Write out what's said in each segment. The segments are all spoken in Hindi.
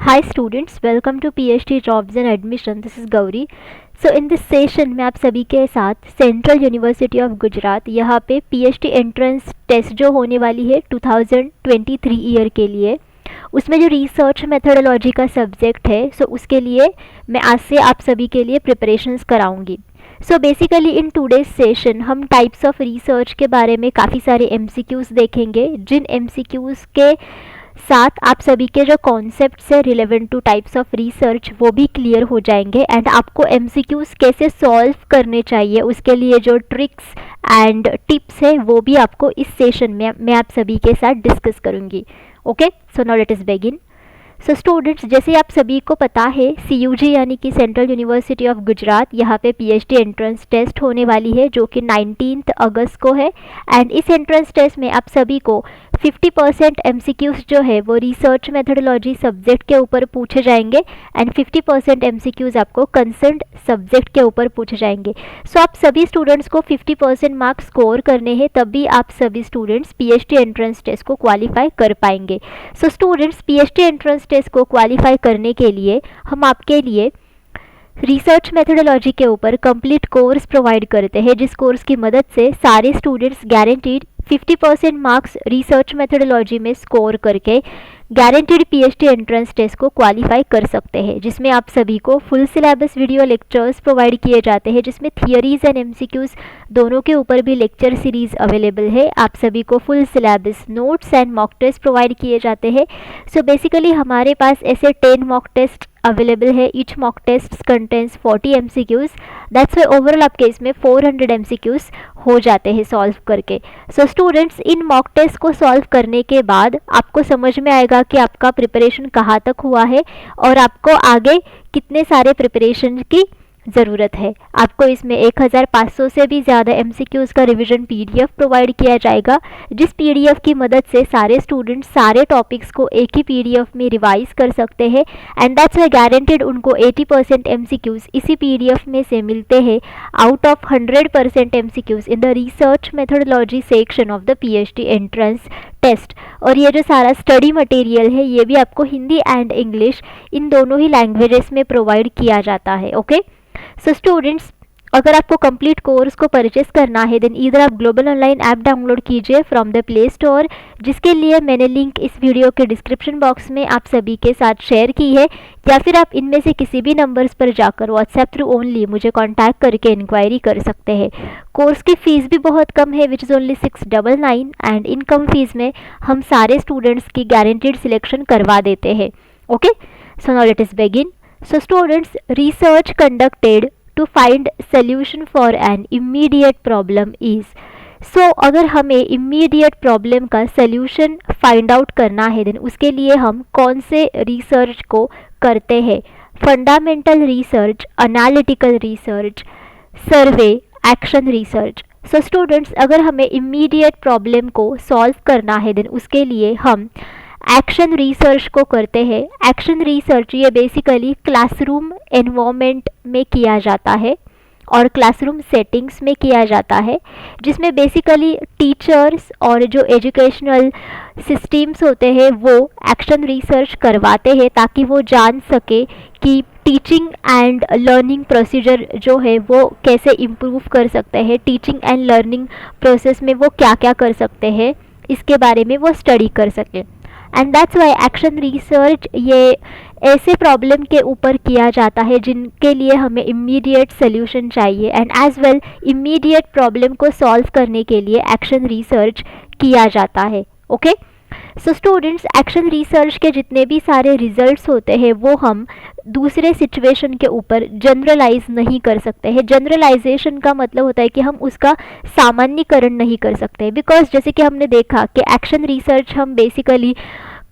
Hi students, welcome to PhD Jobs and Admission. This is Gauri. So in this session मैं आप सभी के साथ सेंट्रल यूनिवर्सिटी ऑफ गुजरात यहाँ पे PhD एंट्रेंस टेस्ट जो होने वाली है 2023 ईयर के लिए, उसमें जो रिसर्च मेथोडोलॉजी का सब्जेक्ट है उसके लिए मैं आज से आप सभी के लिए प्रिपरेशंस कराऊंगी. So basically in today's session हम टाइप्स ऑफ रिसर्च के बारे में काफ़ी सारे MCQs देखेंगे, जिन MCQs के साथ आप सभी के जो कॉन्सेप्ट्स है relevant two types of research वो भी क्लियर हो जाएंगे एंड आपको MCQs कैसे सॉल्व करने चाहिए उसके लिए जो ट्रिक्स एंड टिप्स है वो भी आपको इस सेशन में मैं आप सभी के साथ डिस्कस करूंगी. Okay, so now let us begin. So students, जैसे आप सभी को पता है CUG यानी कि सेंट्रल यूनिवर्सिटी ऑफ गुजरात यहाँ पे PhD एंट्रेंस टेस्ट होने वाली है जो कि 19 अगस्त को है एंड इस एंट्रेंस टेस्ट में आप सभी को 50% MCQs जो है वो रिसर्च मेथोडोलॉजी सब्जेक्ट के ऊपर पूछे जाएंगे एंड 50% MCQs आपको कंसर्न्ड सब्जेक्ट के ऊपर पूछे जाएंगे. सो आप सभी स्टूडेंट्स को 50% मार्क्स स्कोर करने हैं, तभी आप सभी स्टूडेंट्स PhD एंट्रेंस टेस्ट को क्वालिफाई कर पाएंगे. So students, PhD entrance test को क्वालिफाई करने के लिए हम आपके लिए रिसर्च मेथोडोलॉजी के ऊपर कंप्लीट कोर्स प्रोवाइड करते हैं, जिस कोर्स की मदद से सारे students guaranteed 50% marks research methodology में स्कोर करके गारंटीड PhD एंट्रेंस टेस्ट को क्वालिफाई कर सकते हैं, जिसमें आप सभी को full syllabus video lectures provide किए जाते हैं, जिसमें थियरीज एंड MCQs दोनों के ऊपर भी लेक्चर सीरीज अवेलेबल है. आप सभी को full syllabus notes and mock test provide किए जाते हैं. सो बेसिकली हमारे पास ऐसे 10 मॉक टेस्ट अवेलेबल है. Each mock test contains 40 MCQs. That's why overall आपके इसमें 400 MCQs हो जाते हैं सॉल्व करके. सो स्टूडेंट्स, इन मॉक टेस्ट को सॉल्व करने के बाद आपको समझ में आएगा कि आपका प्रिपरेशन कहाँ तक हुआ है और आपको आगे कितने सारे प्रिपरेशन की ज़रूरत है. आपको इसमें 1500 से भी ज़्यादा MCQs का रिवीजन PDF प्रोवाइड किया जाएगा, जिस PDF की मदद से सारे स्टूडेंट्स सारे टॉपिक्स को एक ही PDF में रिवाइज कर सकते हैं एंड दैट्स वाई गारंटेड उनको 80% MCQs इसी PDF में से मिलते हैं out of 100% MCQs in the research methodology section of the PhD entrance test. और ये जो सारा स्टडी मटेरियल है ये भी आपको हिंदी एंड इंग्लिश इन दोनों ही लैंग्वेजेस में प्रोवाइड किया जाता है. ओके, सो स्टूडेंट्स, अगर आपको कंप्लीट कोर्स को परचेस करना है देन इधर आप ग्लोबल ऑनलाइन ऐप डाउनलोड कीजिए फ्रॉम द प्ले स्टोर, जिसके लिए मैंने लिंक इस वीडियो के डिस्क्रिप्शन बॉक्स में आप सभी के साथ शेयर की है, या फिर आप इनमें से किसी भी नंबर्स पर जाकर व्हाट्सएप थ्रू ओनली मुझे कांटेक्ट करके इंक्वायरी कर सकते हैं. कोर्स की फ़ीस भी बहुत कम है which is only 699 and income fees में हम सारे स्टूडेंट्स की गारंटीड सिलेक्शन करवा देते हैं. Okay, so now let us begin. So students, research conducted to find solution for an immediate problem is. So अगर हमें immediate problem का solution find out करना है देन उसके लिए हम कौन से research को करते हैं? Fundamental research, analytical research, survey, action research. So students, अगर हमें immediate problem को solve करना है देन उसके लिए हम एक्शन रिसर्च को करते हैं. एक्शन रिसर्च ये बेसिकली क्लासरूम एनवायरनमेंट में किया जाता है और क्लासरूम सेटिंग्स में किया जाता है, जिसमें बेसिकली टीचर्स और जो एजुकेशनल सिस्टम्स होते हैं वो एक्शन रिसर्च करवाते हैं ताकि वो जान सके कि टीचिंग एंड लर्निंग प्रोसीजर जो है वो कैसे इम्प्रूव कर सकते हैं, टीचिंग एंड लर्निंग प्रोसेस में वो क्या क्या कर सकते हैं, इसके बारे में वो स्टडी कर सकें. And that's why action research ये ऐसे प्रॉब्लम के ऊपर किया जाता है जिनके लिए हमें इमीडिएट सोल्यूशन चाहिए and as well immediate problem को सॉल्व करने के लिए एक्शन रिसर्च किया जाता है. Okay, so students, action research के जितने भी सारे रिजल्ट्स होते हैं वो हम दूसरे सिचुएशन के ऊपर जनरलाइज नहीं कर सकते हैं. जनरलाइजेशन का मतलब होता है कि हम उसका सामान्यीकरण नहीं कर सकते, बिकॉज जैसे कि हमने देखा कि एक्शन रिसर्च हम बेसिकली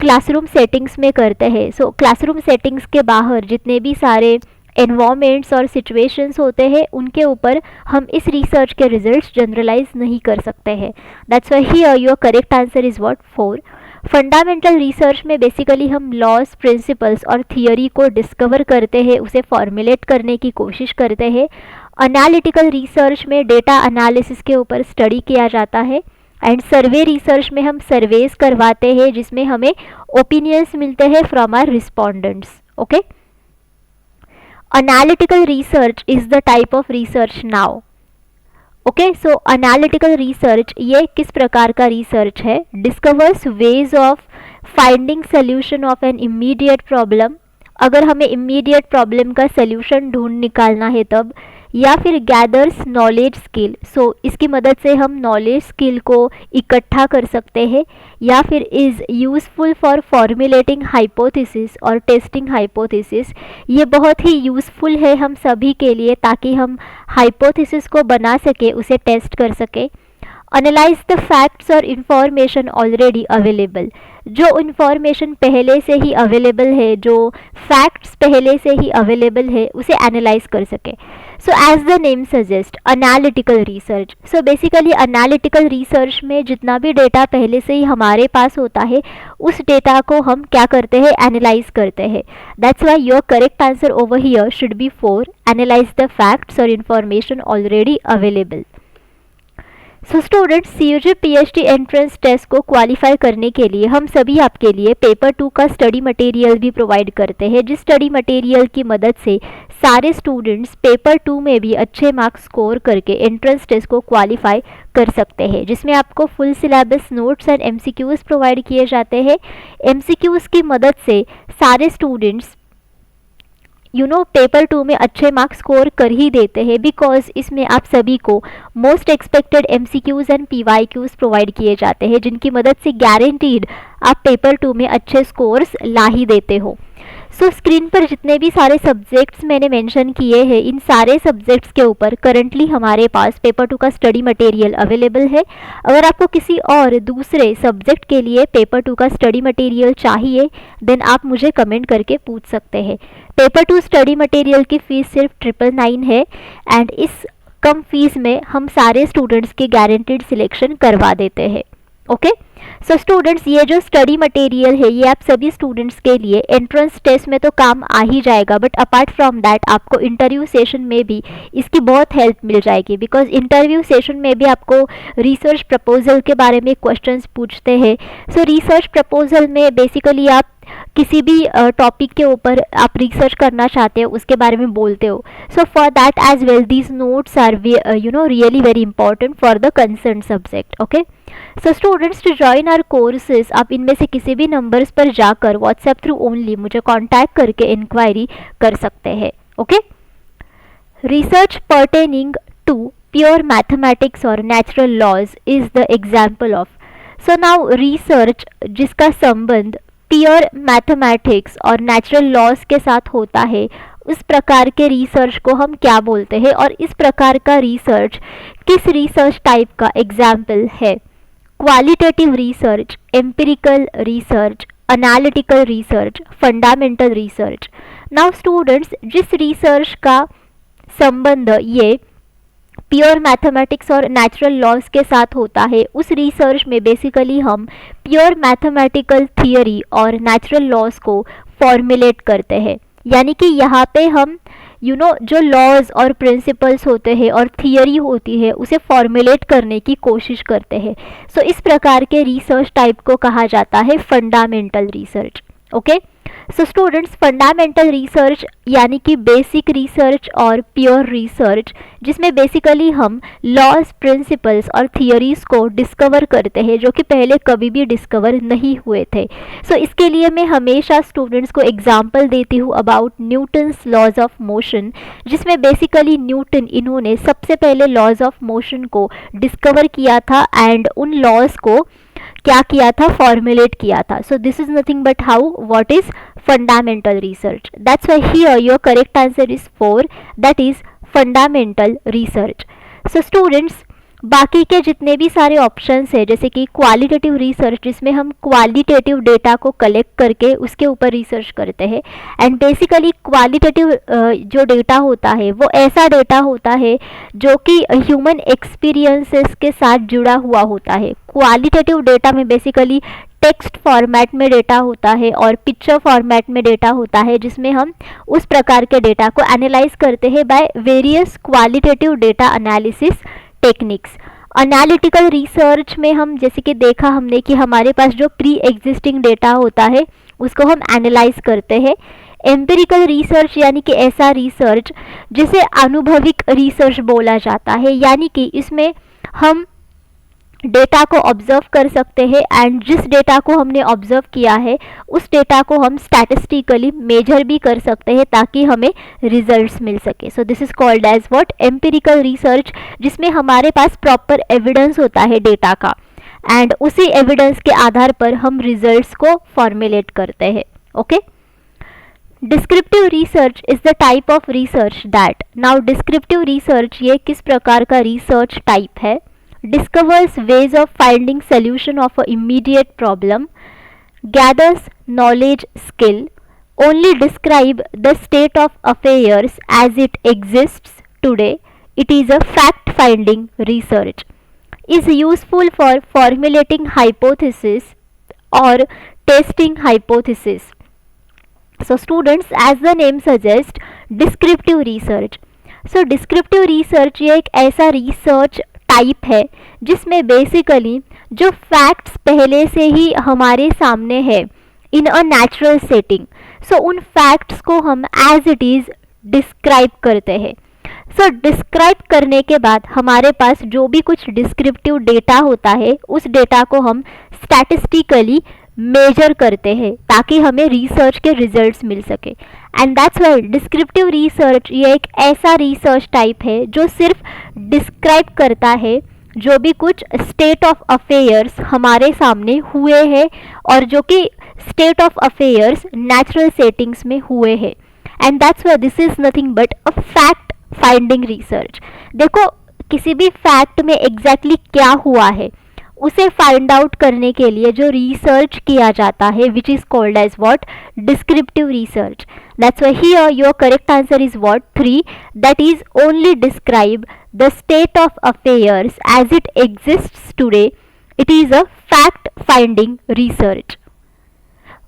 क्लासरूम सेटिंग्स में करते हैं. सो क्लासरूम सेटिंग्स के बाहर जितने भी सारे एनवायरमेंट्स और सिचुएशंस होते हैं उनके ऊपर हम इस रिसर्च के रिजल्ट्स जनरलाइज नहीं कर सकते हैं. That's why here your correct answer is what 4. Fundamental research में बेसिकली हम लॉज, प्रिंसिपल्स और थियोरी को डिस्कवर करते हैं, उसे फॉर्मुलेट करने की कोशिश करते हैं. एनालिटिकल रिसर्च में डेटा एनालिसिस के ऊपर स्टडी किया जाता है एंड सर्वे रिसर्च में हम सर्वेस करवाते हैं जिसमें हमें ओपिनियंस मिलते हैं from our respondents. Okay, analytical research is the type of research now. Okay, so analytical research ये किस प्रकार का रिसर्च है? Discovers ways of finding solution of an immediate problem, अगर हमें इमीडिएट प्रॉब्लम का सोल्यूशन ढूंढ निकालना है तब, या फिर गैदर्स नॉलेज स्किल, सो इसकी मदद से हम नॉलेज स्किल को इकट्ठा कर सकते हैं, या फिर is useful for formulating hypothesis और टेस्टिंग हाइपोथेसिस. ये बहुत ही यूज़फुल है हम सभी के लिए ताकि हम हाइपोथेसिस को बना सके, उसे टेस्ट कर सके. एनालाइज द फैक्ट्स और इंफॉर्मेशन ऑलरेडी अवेलेबल, जो इंफॉर्मेशन पहले से ही अवेलेबल है, जो फैक्ट्स पहले से ही अवेलेबल है, उसे एनालाइज कर सके. So as the name suggest, analytical research. So basically analytical research में जितना भी डेटा पहले से ही हमारे पास होता है उस डेटा को हम क्या करते हैं? एनालाइज करते हैं. That's why your correct answer over here should be 4, analyse the facts और information already available. So students, CUG PhD entrance test को क्वालिफाई करने के लिए हम सभी आपके लिए पेपर 2 का स्टडी मटेरियल भी प्रोवाइड करते हैं, जिस स्टडी मटेरियल की मदद से सारे स्टूडेंट्स पेपर 2 में भी अच्छे मार्क्स स्कोर करके एंट्रेंस टेस्ट को क्वालिफाई कर सकते हैं, जिसमें आपको full syllabus notes and MCQs provide किए जाते हैं. MCQs की मदद से सारे स्टूडेंट्स पेपर 2 में अच्छे मार्क्स स्कोर कर ही देते हैं, बिकॉज इसमें आप सभी को most expected MCQs and PYQs provide किए जाते हैं, जिनकी मदद से गारंटीड आप पेपर 2 में अच्छे स्कोर्स ला ही देते हो. सो स्क्रीन पर जितने भी सारे सब्जेक्ट्स मैंने मेंशन किए हैं, इन सारे सब्जेक्ट्स के ऊपर करंटली हमारे पास पेपर 2 का स्टडी मटेरियल अवेलेबल है. अगर आपको किसी और दूसरे सब्जेक्ट के लिए पेपर 2 का स्टडी मटेरियल चाहिए देन आप मुझे कमेंट करके पूछ सकते हैं. पेपर 2 स्टडी मटेरियल की फ़ीस सिर्फ 999 है, एंड इस कम फीस में हम सारे स्टूडेंट्स की गारंटीड सिलेक्शन करवा देते हैं. ओके, सो स्टूडेंट्स, ये जो स्टडी मटेरियल है ये आप सभी स्टूडेंट्स के लिए एंट्रेंस टेस्ट में तो काम आ ही जाएगा, बट अपार्ट फ्रॉम दैट आपको इंटरव्यू सेशन में भी इसकी बहुत हेल्प मिल जाएगी, बिकॉज इंटरव्यू सेशन में भी आपको रिसर्च प्रपोजल के बारे में क्वेश्चंस पूछते हैं. सो रिसर्च प्रपोजल में बेसिकली आप किसी भी टॉपिक के ऊपर आप रिसर्च करना चाहते हो उसके बारे में बोलते हो. So for that as well these notes are really very important for the concern subject. Okay, so students, to join our courses आप इनमें से किसी भी नंबर्स पर जाकर व्हाट्सएप थ्रू ओनली मुझे कॉन्टैक्ट करके इंक्वायरी कर सकते हैं. Okay, research pertaining to pure mathematics और natural laws is the example of. So now research जिसका संबंध प्योर मैथमेटिक्स और नेचुरल लॉज के साथ होता है, उस प्रकार के रिसर्च को हम क्या बोलते हैं, और इस प्रकार का रिसर्च किस रिसर्च टाइप का एग्जाम्पल है? Qualitative research, empirical research, analytical research, fundamental research. Now students, जिस रिसर्च का संबंध ये प्योर मैथमेटिक्स और नेचुरल लॉज के साथ होता है, उस रिसर्च में बेसिकली हम प्योर मैथमेटिकल थियरी और नेचुरल लॉज को फॉर्मुलेट करते हैं. यानी कि यहाँ पे हम जो लॉज और प्रिंसिपल्स होते हैं और थियरी होती है उसे फॉर्मुलेट करने की कोशिश करते हैं. सो इस प्रकार के रिसर्च टाइप को कहा जाता है fundamental research. Okay, so students, fundamental research यानी कि बेसिक रिसर्च और प्योर रिसर्च, जिसमें बेसिकली हम लॉज, प्रिंसिपल्स और थियरीज को डिस्कवर करते हैं जो कि पहले कभी भी डिस्कवर नहीं हुए थे. सो इसके लिए मैं हमेशा स्टूडेंट्स को एग्जांपल देती हूँ about Newton's laws of motion, जिसमें बेसिकली न्यूटन इन्होंने सबसे पहले लॉज ऑफ मोशन को डिस्कवर किया था एंड उन लॉज को क्या किया था? फॉर्मुलेट किया था. सो this is nothing but how what is fundamental research. That's why here your correct answer is 4, that is fundamental research. So students, बाकी के जितने भी सारे ऑप्शंस है जैसे कि क्वालिटेटिव रिसर्च, जिसमें हम क्वालिटेटिव डेटा को कलेक्ट करके उसके ऊपर रिसर्च करते हैं, एंड बेसिकली क्वालिटेटिव जो डेटा होता है वो ऐसा डेटा होता है जो कि ह्यूमन एक्सपीरियंसेस के साथ जुड़ा हुआ होता है. क्वालिटेटिव डेटा में बेसिकली टेक्स्ट फॉर्मेट में डेटा होता है और पिक्चर फॉर्मेट में डेटा होता है, जिसमें हम उस प्रकार के डेटा को एनालाइज करते हैं by various qualitative data analysis techniques. Analytical research में हम जैसे कि देखा हमने कि हमारे पास जो प्री एग्जिस्टिंग डेटा होता है उसको हम एनालाइज करते हैं। एम्पिरिकल रिसर्च यानी कि ऐसा रिसर्च जिसे अनुभविक रिसर्च बोला जाता है, यानी कि इसमें हम डेटा को ऑब्जर्व कर सकते हैं एंड जिस डेटा को हमने ऑब्जर्व किया है उस डेटा को हम स्टैटिस्टिकली मेजर भी कर सकते हैं ताकि हमें रिजल्ट्स मिल सके। So this is called as what, empirical research, जिसमें हमारे पास प्रॉपर एविडेंस होता है डेटा का एंड उसी एविडेंस के आधार पर हम रिजल्ट्स को फॉर्मुलेट करते हैं। Okay, descriptive research is the type of research that, now descriptive research ये किस प्रकार का रिसर्च टाइप है, discovers ways of finding solution of a immediate problem, gathers knowledge skill, only describe the state of affairs as it exists today, it is a fact finding research, is useful for formulating hypothesis or testing hypothesis. So students, as the name suggests, descriptive research. So descriptive research ये एक ऐसा research टाइप है जिसमें बेसिकली जो फैक्ट्स पहले से ही हमारे सामने है इन अ नेचुरल सेटिंग, सो उन फैक्ट्स को हम एज इट इज़ डिस्क्राइब करते हैं। सो डिस्क्राइब करने के बाद हमारे पास जो भी कुछ डिस्क्रिप्टिव डेटा होता है उस डेटा को हम स्टैटिस्टिकली मेजर करते हैं ताकि हमें रिसर्च के रिजल्ट्स मिल सके। And that's why descriptive research ये एक ऐसा रिसर्च टाइप है जो सिर्फ डिस्क्राइब करता है जो भी कुछ स्टेट ऑफ अफेयर्स हमारे सामने हुए हैं और जो कि state of affairs natural settings में हुए हैं। And that's why this is nothing but a fact finding research. देखो, किसी भी फैक्ट में एग्जैक्टली क्या हुआ है उसे फाइंड आउट करने के लिए जो रिसर्च किया जाता है which is called as what, descriptive research. That's why here your correct answer is what, 3, that is only describe the state of affairs as it exists today, it is a fact finding research.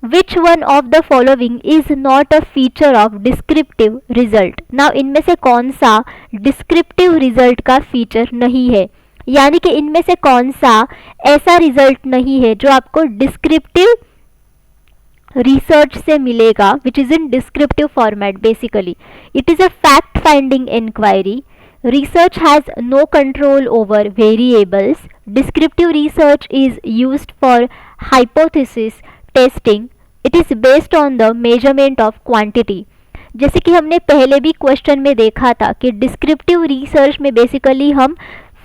Which one of the following is not a feature of descriptive result. Now इनमें से कौन सा डिस्क्रिप्टिव रिजल्ट का फीचर नहीं है, यानी कि इनमें से कौन सा ऐसा रिजल्ट नहीं है जो आपको डिस्क्रिप्टिव रिसर्च से मिलेगा which is in descriptive format. Basically it is a fact finding inquiry, research has no control over variables, descriptive research is used for hypothesis testing, it is based on the measurement of quantity। जैसे कि हमने पहले भी क्वेश्चन में देखा था कि डिस्क्रिप्टिव रिसर्च में बेसिकली हम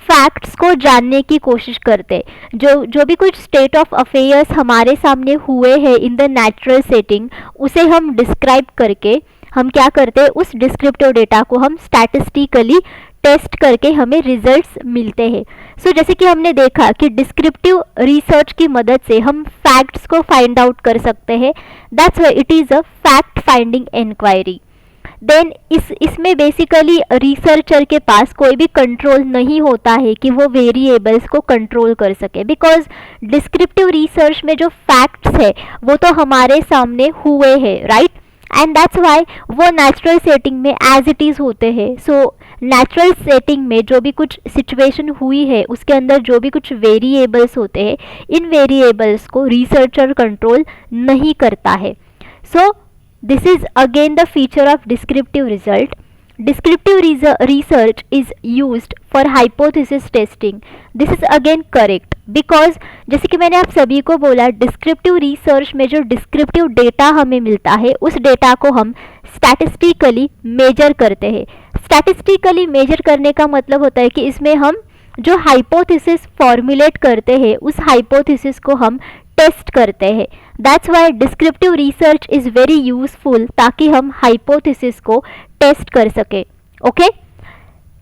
फैक्ट्स को जानने की कोशिश करते, जो भी कुछ स्टेट ऑफ अफेयर्स हमारे सामने हुए हैं इन द नेचुरल सेटिंग उसे हम डिस्क्राइब करके हम क्या करते हैं, उस डिस्क्रिप्टिव डेटा को हम स्टैटिस्टिकली टेस्ट करके हमें रिजल्ट्स मिलते हैं। सो जैसे कि हमने देखा कि डिस्क्रिप्टिव रिसर्च की मदद से हम फैक्ट्स को फाइंड आउट कर सकते हैं, that's why it is a fact finding inquiry. Then इसमें बेसिकली रिसर्चर के पास कोई भी कंट्रोल नहीं होता है कि वो वेरिएबल्स को कंट्रोल कर सके, बिकॉज डिस्क्रिप्टिव रिसर्च में जो फैक्ट्स है वो तो हमारे सामने हुए हैं, राइट, एंड दैट्स वाई वो नेचुरल सेटिंग में एज इट इज़ होते हैं। सो नेचुरल सेटिंग में जो भी कुछ सिचुएशन हुई है उसके अंदर जो भी कुछ वेरिएबल्स होते हैं इन वेरिएबल्स को रिसर्चर कंट्रोल नहीं करता है। सो this is again the feature of descriptive result. Descriptive research is used for hypothesis testing. This is again correct because जैसे कि मैंने आप सभी को बोला डिस्क्रिप्टिव रिसर्च में जो डिस्क्रिप्टिव डेटा हमें मिलता है उस डेटा को हम स्टैटिस्टिकली मेजर करते हैं। स्टैटिस्टिकली मेजर करने का मतलब होता है कि इसमें हम जो हाइपोथेसिस फॉर्मुलेट करते हैं उस हाइपोथेसिस को हम टेस्ट करते हैं। That's Y descriptive research is very useful ताकि हम हाइपोथेसिस को टेस्ट कर सके। Okay,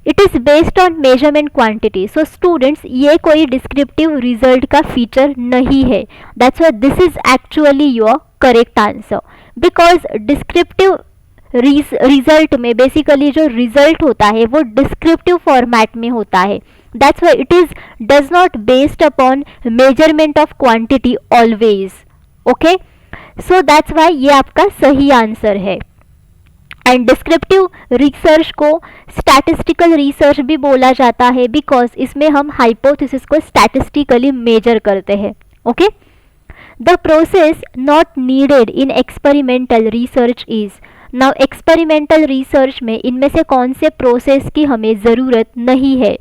it is based on measurement quantity. So students, ये कोई डिस्क्रिप्टिव रिजल्ट का फीचर नहीं है। That's why this is actually your correct answer, because descriptive result में बेसिकली जो रिजल्ट होता है वो डिस्क्रिप्टिव फॉर्मेट में होता है। That's why it is does not based upon measurement of quantity always. Okay, so that's why ये आपका सही आंसर है। एंड डिस्क्रिप्टिव रिसर्च को स्टैटिस्टिकल रिसर्च भी बोला जाता है बिकॉज इसमें हम हाइपोथेसिस को स्टैटिस्टिकली मेजर करते हैं. Okay, the process not needed in experimental research is. Now experimental research में इनमें से कौन से प्रोसेस की हमें ज़रूरत नहीं है?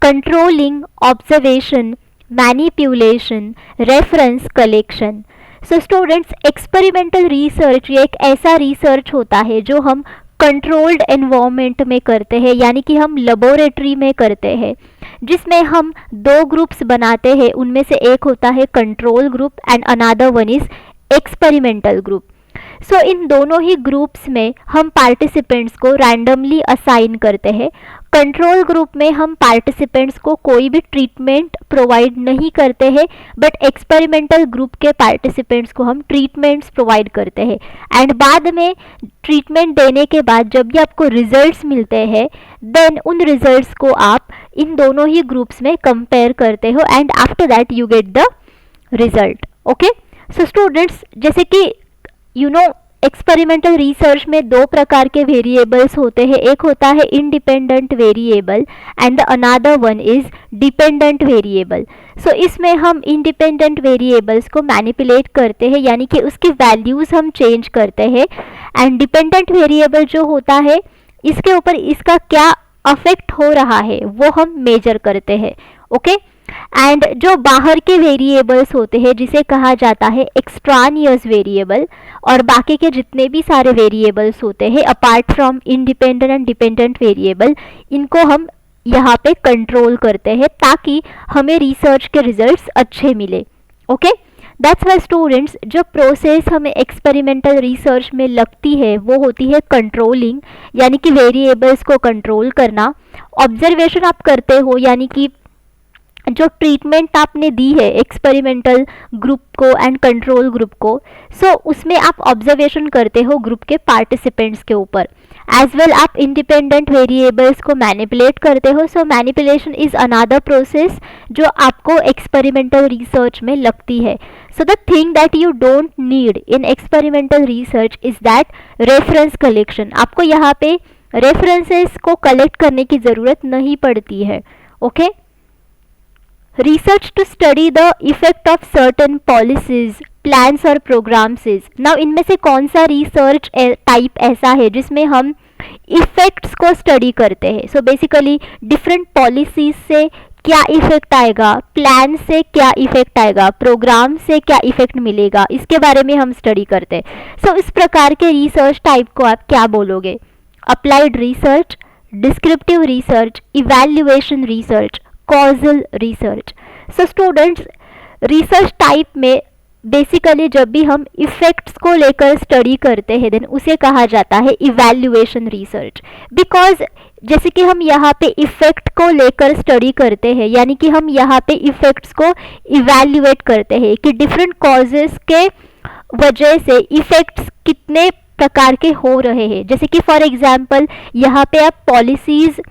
Controlling, observation, manipulation, reference collection. So students, experimental research ये एक ऐसा रिसर्च होता है जो हम कंट्रोल्ड एनवायरनमेंट में करते हैं, यानी कि हम लेबोरेटरी में करते हैं, जिसमें हम दो ग्रुप्स बनाते हैं. उनमें से एक होता है control group and another one is experimental group. So इन दोनों ही ग्रुप्स में हम पार्टिसिपेंट्स को रैंडमली असाइन करते हैं. कंट्रोल ग्रुप में हम पार्टिसिपेंट्स को कोई भी ट्रीटमेंट प्रोवाइड नहीं करते हैं, बट एक्सपेरिमेंटल ग्रुप के पार्टिसिपेंट्स को हम ट्रीटमेंट्स प्रोवाइड करते हैं. एंड बाद में ट्रीटमेंट देने के बाद जब भी आपको रिजल्ट्स मिलते हैं, देन उन रिजल्ट्स को आप इन दोनों ही ग्रुप्स में कंपेयर करते हो and after that you get the result. Okay, so students, जैसे कि एक्सपेरिमेंटल रिसर्च में दो प्रकार के वेरिएबल्स होते हैं. एक होता है independent variable and the another one is dependent variable. So इसमें हम इंडिपेंडेंट वेरिएबल्स को मैनिपुलेट करते हैं, यानी कि उसकी वैल्यूज हम चेंज करते हैं. एंड डिपेंडेंट वेरिएबल जो होता है, इसके ऊपर इसका क्या अफेक्ट हो रहा है वो हम मेजर करते हैं. ओके, एंड जो बाहर के वेरिएबल्स होते हैं जिसे कहा जाता है एक्सट्रानियस वेरिएबल, और बाकी के जितने भी सारे वेरिएबल्स होते हैं apart from independent and dependent variable, इनको हम यहाँ पे कंट्रोल करते हैं ताकि हमें रिसर्च के रिजल्ट्स अच्छे मिले. ओके, दैट्स वाई स्टूडेंट्स, जो प्रोसेस हमें एक्सपेरिमेंटल रिसर्च में लगती है वो होती है कंट्रोलिंग, यानी कि वेरिएबल्स को कंट्रोल करना. ऑब्जर्वेशन आप करते हो, यानी कि जो ट्रीटमेंट आपने दी है एक्सपेरिमेंटल ग्रुप को एंड कंट्रोल ग्रुप को, सो उसमें आप ऑब्जर्वेशन करते हो ग्रुप के पार्टिसिपेंट्स के ऊपर. एज वेल आप इंडिपेंडेंट वेरिएबल्स को मैनिपुलेट करते हो. सो मैनिपुलेशन इज अनदर प्रोसेस जो आपको एक्सपेरिमेंटल रिसर्च में लगती है. So the thing that you don't need in experimental research is that reference collection. आपको यहाँ पे रेफरेंसेस को कलेक्ट करने की ज़रूरत नहीं पड़ती है. Okay, research to study the effect of certain policies, plans और प्रोग्राम्स इज. नाउ इनमें से कौन सा रिसर्च टाइप ऐसा है जिसमें हम इफेक्ट्स को स्टडी करते हैं? सो बेसिकली डिफरेंट पॉलिसीज से क्या इफेक्ट आएगा, प्लान से क्या इफेक्ट आएगा, प्रोग्राम से क्या इफेक्ट मिलेगा, इसके बारे में हम स्टडी करते हैं. सो इस प्रकार के रिसर्च टाइप को आप क्या बोलोगे? Applied research, descriptive research, evaluation research, causal research. So students, research type में बेसिकली जब भी हम इफेक्ट्स को लेकर स्टडी करते हैं देन उसे कहा जाता है इवैल्यूएशन रिसर्च. बिकॉज जैसे कि हम यहाँ पे इफेक्ट को लेकर स्टडी करते हैं, यानी कि हम यहाँ पे इफेक्ट्स को इवैल्यूएट करते हैं कि डिफरेंट कॉजेस के वजह से इफेक्ट्स कितने प्रकार के हो रहे हैं. जैसे कि फॉर एग्जांपल यहाँ पे आप पॉलिसीज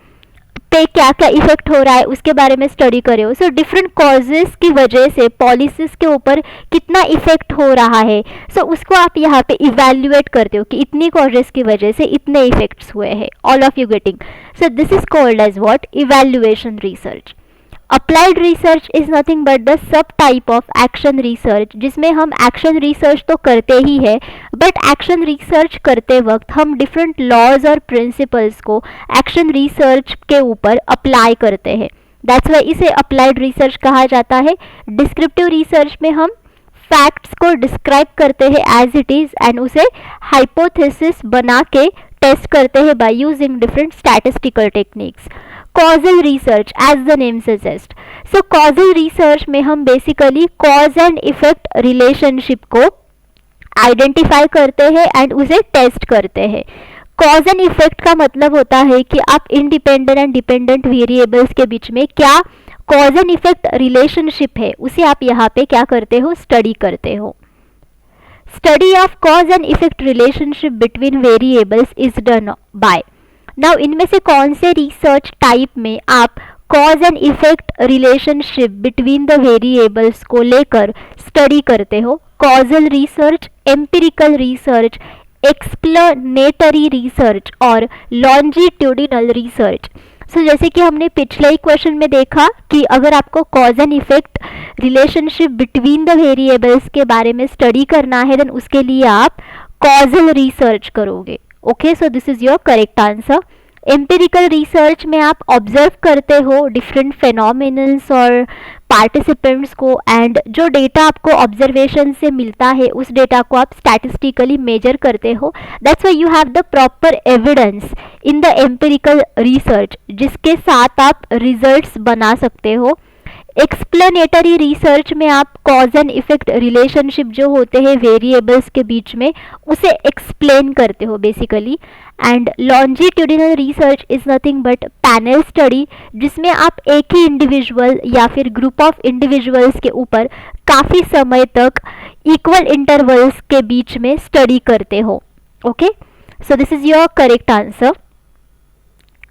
पे क्या क्या इफेक्ट हो रहा है उसके बारे में स्टडी करे हो. सो डिफरेंट कॉजेस की वजह से पॉलिसीज के ऊपर कितना इफेक्ट हो रहा है, सो उसको आप यहाँ पे इवैल्यूएट करते हो कि इतनी कॉजेस की वजह से इतने इफेक्ट्स हुए हैं. All of you getting? So this is called as what? Evaluation research. Applied research is nothing but the sub type of action research, जिसमें हम एक्शन रिसर्च तो करते ही है, बट एक्शन रिसर्च करते वक्त हम डिफरेंट लॉज और प्रिंसिपल्स को एक्शन रिसर्च के ऊपर अप्लाई करते हैं. दैट्स वाई इसे अप्लाइड रिसर्च कहा जाता है. डिस्क्रिप्टिव रिसर्च में हम फैक्ट्स को डिस्क्राइब करते हैं एज इट इज एंड उसे हाइपोथेसिस बना के टेस्ट करते हैं by using different statistical techniques. Causal research, as the name suggest. So causal research में हम basically cause and effect relationship को आइडेंटिफाई करते हैं एंड उसे टेस्ट करते हैं. कॉज एंड इफेक्ट का मतलब होता है कि आप इंडिपेंडेंट एंड डिपेंडेंट वेरिएबल्स के बीच में क्या कॉज एंड इफेक्ट रिलेशनशिप है उसे आप यहाँ पे क्या करते हो? स्टडी करते हो. Study of cause and effect relationship between variables is done by. Now इनमें से कौन से रिसर्च टाइप में आप cause and effect relationship between the variables को लेकर स्टडी करते हो? Causal research, empirical research, explanatory research और लॉन्जिट्यूडिनल रिसर्च। सो जैसे कि हमने पिछले ही क्वेश्चन में देखा कि अगर आपको cause and effect relationship between the variables के बारे में स्टडी करना है, देन उसके लिए आप कॉजल रिसर्च करोगे। Okay, so this is your correct answer. Empirical research में आप ऑब्जर्व करते हो डिफरेंट फेनोमेनल्स और पार्टिसिपेंट्स को, एंड जो डेटा आपको ऑब्जर्वेशन से मिलता है उस डेटा को आप स्टैटिस्टिकली मेजर करते हो। That's why you have the proper evidence in the empirical research, जिसके साथ आप रिजल्ट्स बना सकते हो। एक्सप्लेनेटरी रिसर्च में आप कॉज एंड इफेक्ट रिलेशनशिप जो होते हैं वेरिएबल्स के बीच में, उसे एक्सप्लेन करते हो basically. And longitudinal research is nothing but panel study, जिसमें आप एक ही इंडिविजुअल या फिर ग्रुप ऑफ इंडिविजुअल्स के ऊपर काफ़ी समय तक इक्वल इंटरवल्स के बीच में स्टडी करते हो। Okay, so this is your correct answer.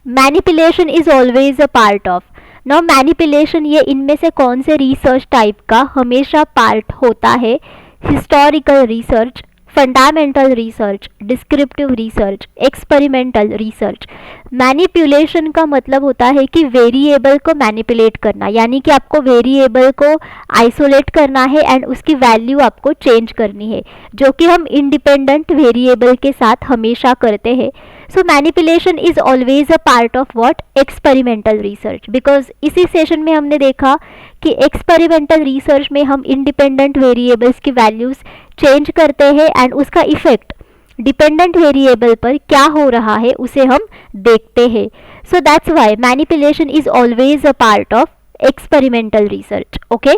Manipulation is always a part of. Now manipulation, ये इनमें से कौन से रिसर्च टाइप का हमेशा पार्ट होता है? Historical research, fundamental research, descriptive research, experimental research. Manipulation का मतलब होता है कि वेरिएबल को मैनिपुलेट करना, यानी कि आपको वेरिएबल को आइसोलेट करना है एंड उसकी वैल्यू आपको चेंज करनी है, जो कि हम इंडिपेंडेंट वेरिएबल के साथ हमेशा करते हैं। So manipulation is always a part of what? Experimental research. Because इसी सेशन में हमने देखा कि एक्सपेरिमेंटल रिसर्च में हम इंडिपेंडेंट वेरिएबल्स की वैल्यूज चेंज करते हैं एंड उसका इफेक्ट डिपेंडेंट वेरिएबल पर क्या हो रहा है उसे हम देखते हैं। So that's why manipulation is always a part of experimental research. Okay,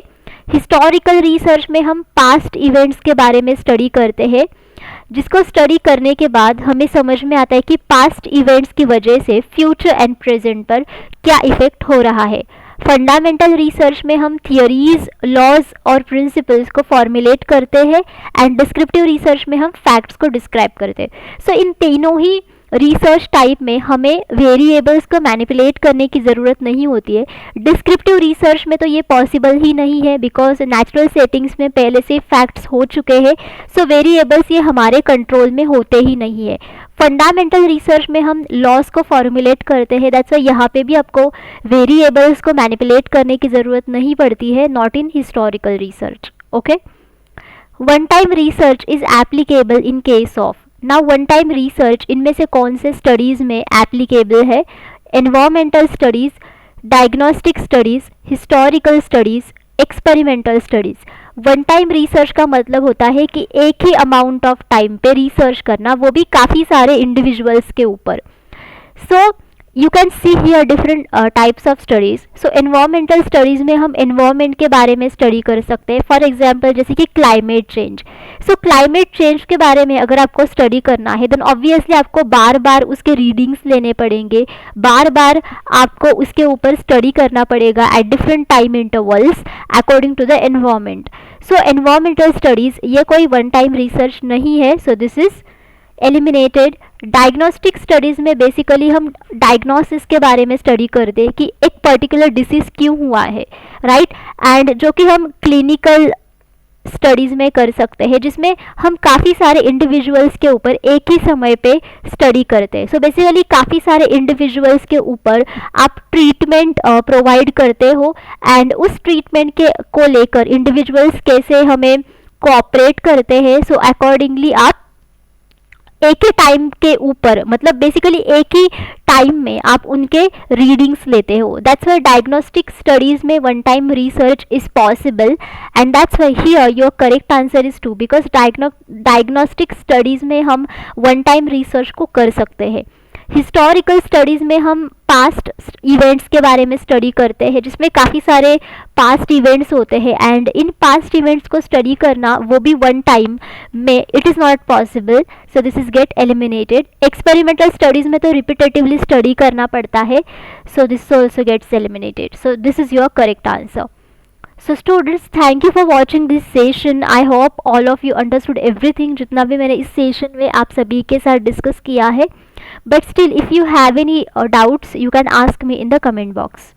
historical research में हम पास्ट इवेंट्स के बारे में स्टडी करते हैं, जिसको स्टडी करने के बाद हमें समझ में आता है कि पास्ट इवेंट्स की वजह से फ्यूचर एंड प्रेजेंट पर क्या इफेक्ट हो रहा है। फंडामेंटल रिसर्च में हम थियरीज, लॉज और प्रिंसिपल्स को फॉर्मुलेट करते हैं एंड डिस्क्रिप्टिव रिसर्च में हम फैक्ट्स को डिस्क्राइब करते हैं। सो इन तीनों ही रिसर्च टाइप में हमें वेरिएबल्स को मैनिपुलेट करने की ज़रूरत नहीं होती है। डिस्क्रिप्टिव रिसर्च में तो ये पॉसिबल ही नहीं है, बिकॉज नेचुरल सेटिंग्स में पहले से फैक्ट्स हो चुके हैं। सो वेरिएबल्स ये हमारे कंट्रोल में होते ही नहीं है। फंडामेंटल रिसर्च में हम लॉस को फॉर्मुलेट करते हैं, दैट्स व्हाई यहाँ पे भी आपको वेरिएबल्स को मैनिपुलेट करने की ज़रूरत नहीं पड़ती है, not in historical research. Okay, one time research is applicable in case of. Now one time research इनमें से कौन से स्टडीज़ में एप्लीकेबल है? Environmental studies, diagnostic studies, historical studies, experimental studies. One time research का मतलब होता है कि एक ही अमाउंट ऑफ टाइम पे रिसर्च करना, वो भी काफ़ी सारे इंडिविजुअल्स के ऊपर। So you can see here different types of studies. So environmental studies में हम एनवायरमेंट के बारे में स्टडी कर सकते हैं। फॉर एग्जांपल जैसे कि क्लाइमेट चेंज। सो क्लाइमेट चेंज के बारे में अगर आपको स्टडी करना है, देन ऑब्वियसली आपको बार बार उसके रीडिंग्स लेने पड़ेंगे, बार बार आपको उसके ऊपर स्टडी करना पड़ेगा at different time intervals according to the environment. So environmental studies ये कोई वन टाइम रिसर्च नहीं है, so this is eliminated. Diagnostic studies में बेसिकली हम डायग्नोसिस के बारे में स्टडी करते हैं कि एक पर्टिकुलर डिसीज़ क्यों हुआ है, राइट, एंड जो कि हम क्लिनिकल स्टडीज़ में कर सकते हैं, जिसमें हम काफ़ी सारे इंडिविजुअल्स के ऊपर एक ही समय पे स्टडी करते हैं। सो बेसिकली काफ़ी सारे इंडिविजुअल्स के ऊपर आप ट्रीटमेंट प्रोवाइड करते हो एंड उस ट्रीटमेंट के को लेकर इंडिविजुअल्स कैसे हमें कोऑपरेट करते हैं, सो अकॉर्डिंगली आप एक ही टाइम के ऊपर, मतलब बेसिकली एक ही टाइम में आप उनके रीडिंग्स लेते हो। दैट्स व्हाई डायग्नोस्टिक स्टडीज़ में one time research is possible and that's why here your correct answer is 2, because diagnostic studies में हम वन टाइम रिसर्च को कर सकते हैं। हिस्टोरिकल स्टडीज़ में हम पास्ट इवेंट्स के बारे में स्टडी करते हैं, जिसमें काफ़ी सारे पास्ट इवेंट्स होते हैं एंड इन पास्ट इवेंट्स को स्टडी करना वो भी वन टाइम में it is not possible, so this is get eliminated. Experimental studies में तो रिपीटेटिवली स्टडी करना पड़ता है, so this also gets eliminated. So this is your correct answer. So students, thank you for watching this session. I hope all of you understood everything, जितना भी मैंने इस सेशन में आप सभी के साथ डिस्कस किया है। But still, if you have any doubts, you can ask me in the comment box.